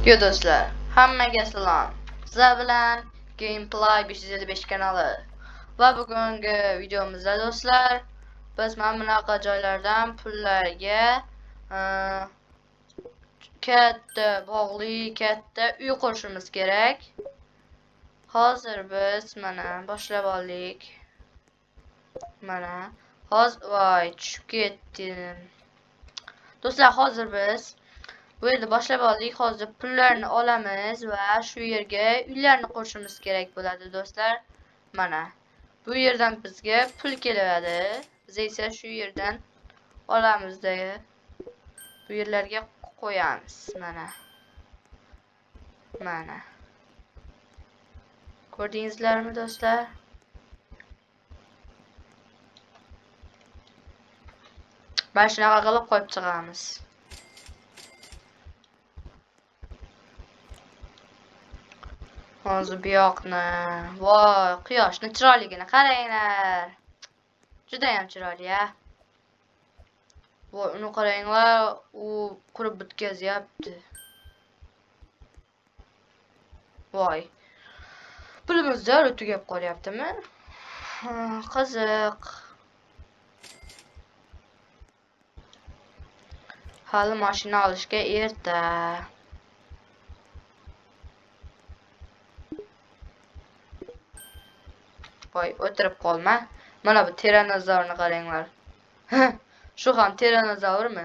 Yo do'stlar, hammaga salom. Sizlar bilan Gameplay 555 kanali. Va bugungi videomizda do'stlar, biz mana bunaqa joylardan pullarga katta bog'li, katta uy qurishimiz kerak. Hozir biz mana boshlab oldik. Mana hozir voy tushib ketdim. Do'stlar, hozir biz bu yerda boshlab oldik. Hozir pullarni olamiz va shu yerga uylarni qurishimiz kerak bo'ladi do'stlar. Mana bu yerdan bizga pul keladi. Biz esa shu yerdan olamizda bu yerlarga qo'yamiz. Mana ko'rdingizlarmi do'stlar? Mana shunaqa qilib qo'yib chiqamiz. Hozir bu yoqni, voy, quyoshni chiroyligini qaranglar. Juda ham chiroyli, a. Voy, uni qaranglar, u qurib bitkazyapti. Voy. Pulimiz darrov tugab qolyaptimi? Qiziq. Hali mashina olishga erta. Voy, o'tirib qolma. Mana bu tiranozavrni qaranglar. Shu ham tiranozavrmi?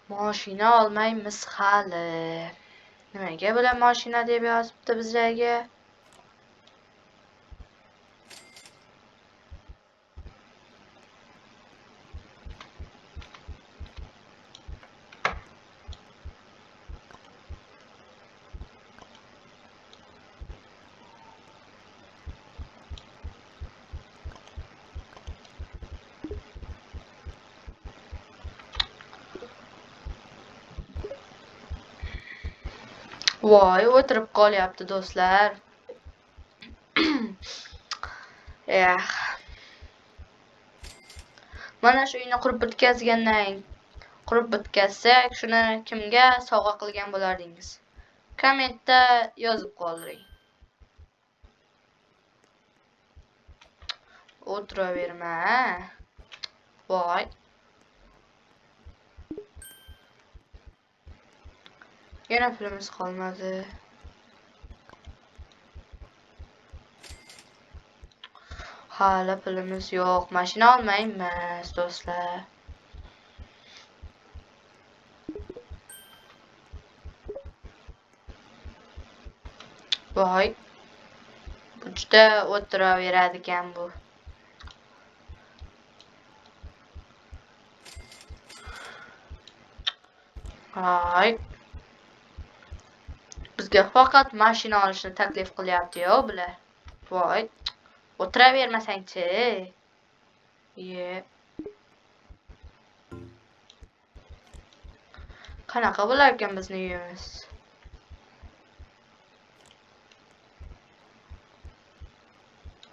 Mashina olmaymiz hali. Nimaga bular mashina deb yozibdi bizlarga? Voy, o'tirib qolyapti do'stlar. Mana shu uyni qurib bitkazsak, shuni kimga sovg'a qilgan bo'lardingiz? Kommentda yozib qoldiring. O'tiraverma. Voy. Yana pulimiz qolmadi. Hali pulimiz yo'q. Mashina olmaymiz do'stlar. Voy. Bu juda o'tiraveradigan bu. Voy. Bizga faqat mashina olishni taklif qilyapti-yo bular. Voy. O'tiravermasang-chi. Qanaqa bo'larkan bizni uyimiz?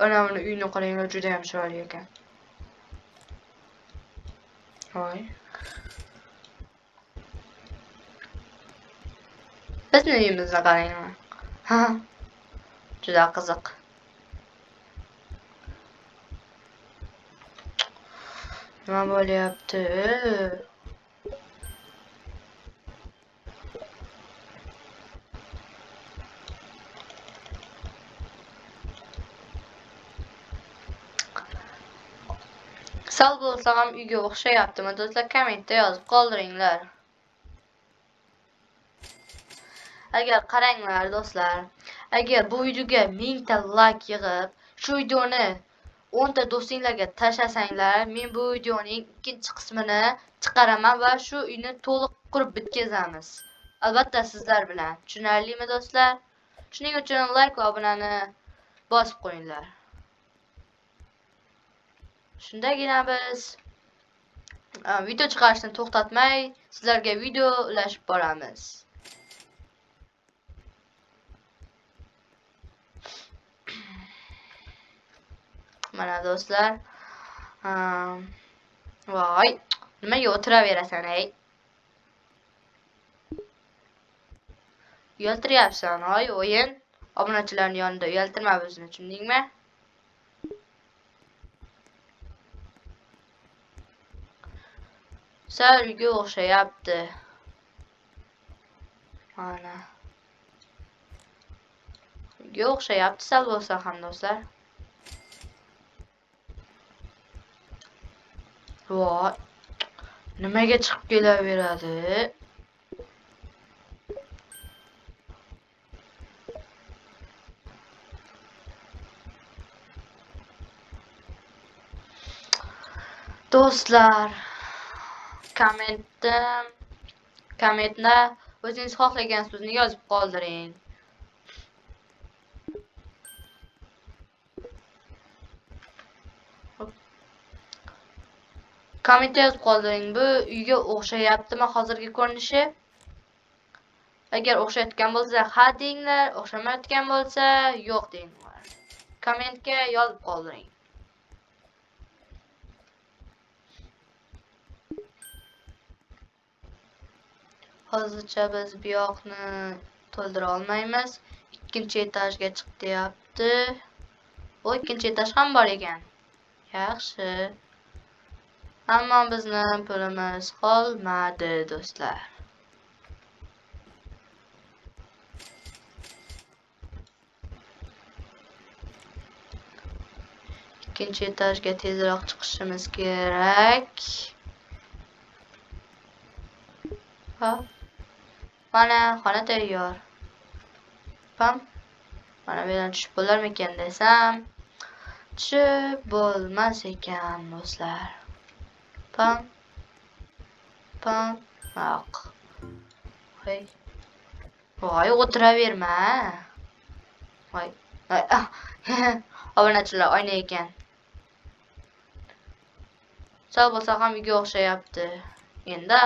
Ana uni uyni qaranglar, juda ham chiroyli ekan. Voy. Bizni uyimizni qaranglar. Ha. Juda qiziq. Nima bo'lyapti? Sal bo'lsa ham uyga o'xshayaptimi do'stlar? Kommentda yozib qoldiringlar. Agar qaranglar do'stlar, agar bu videoga 1000 ta like yig'ib, shu videoni 10 ta do'stinglarga tashlasanglar, men bu videoning ikkinchi qismini chiqaraman va shu uyni to'liq qurib bitkazamiz. Albatta sizlar bilan. Tushunarlimi do'stlar? Shuning uchun like va obunani bosib qo'yinglar. Shundagina biz video chiqarishni to'xtatmay sizlarga video ulashib boramiz. Mana do'stlar, Voy, nimaga o'tiraverasan, ey? Uyaltiryapsan, oy, o'yin. Obunachilarning yonida uyaltirma bizni, tushundingmi? Sal uyga o'xshayapti. Mana. Uyga o'xshayapti sal bo'lsa ham, do'stlar. Voy. Nimaga chiqib kelaveradi? Do'stlar, kommentda o'zingiz xohlagan so'zni yozib qoldiring. Kommentda yozib qoldiring. Bu uyga o'xshayaptimi hozirgi ko'rinishi? Agar o'xshayotgan bo'lsa, ha denglar, o'xshamayotgan bo'lsa, yo'q denglar. Kommentga yozib qoldiring. Hozircha biz bu yoqni to'ldira olmaymiz. Ikkinchi etajga chiq deyapti. Bu ikkinchi etaj ham bor ekan. Yaxshi. Ammo bizni pulimiz qolmadi, do'stlar. İkinci etajga tezroq chiqishimiz kerak. Ha. Mana xona tayyor. Pam. Mana bu yerdan tushib bo'larmikan desam, tushib bo'lmas ekan, do'stlar. Pam. Pam. Yo'q. Voy. Voy, o'tiraverma. Voy. Obunachilar oyna ekan. Sal bo'lsa ham uyga o'xshayapti. Endi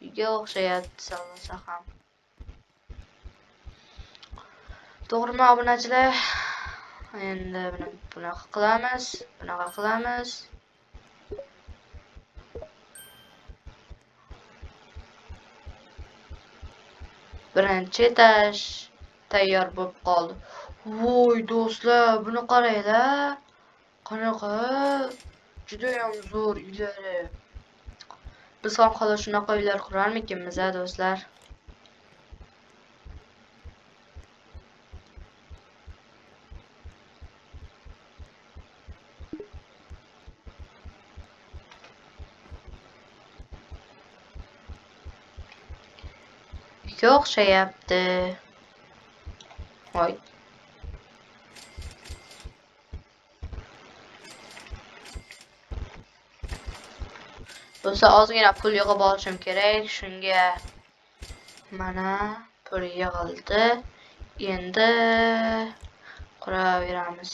uyga o'xshayapti sal bo'lsa ham. To'g'rimi obunachilar? Endi bunaqa qilamiz, bunaqa qilamiz. Birinchi etaj tayyor bo'lib qoldi. Voy do'stlar, buni qaranglar. Qanaqa? Juda ham zo'r uylari. Biz ham hali shunaqa uylar qurarmikanmiz, do'stlar? Uyga o'xshayapti. Voy. Bo'lsa ozgina pul yig'ib olishim kerak. Shunga mana pul yig'ildi. Endi quraveramiz.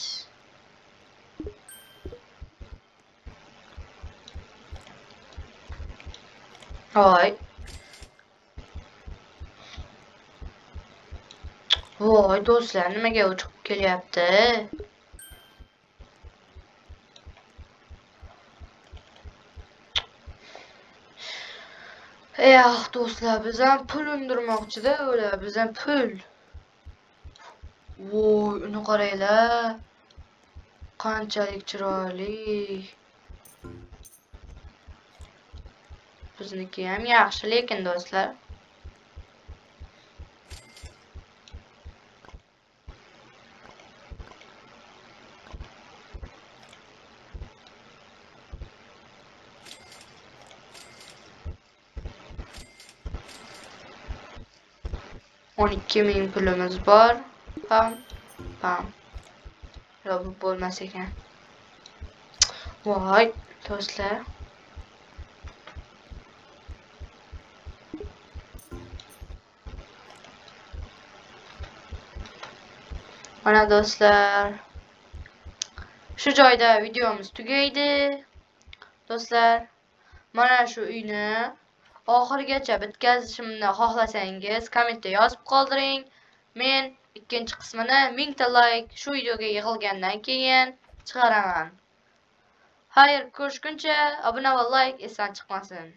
Voy. Voy do'stlar, nimaga chiqib kelyapti? Do'stlar, biz ham pul undirmoqchida, ular biz ham pul. Voy, uni qaranglar. Qanchalik chiroyli. Bizniki ham yaxshi, lekin do'stlar. On 12.000 pulimiz bor. Pam. Yo'q, bu bo'lmas ekan. Voy, do'stlar. Mana do'stlar. Shu joyda videomiz tugaydi. Do'stlar, mana shu uyni oxirigacha bitkazishimni xohlasangiz kommentda yozib qoldiring. Men ikkinchi qismini 1000 ta like shu videoga yig'ilgandan keyin chiqaraman. Hayır, görüşkünçe abone ol, like esen çıkmasın.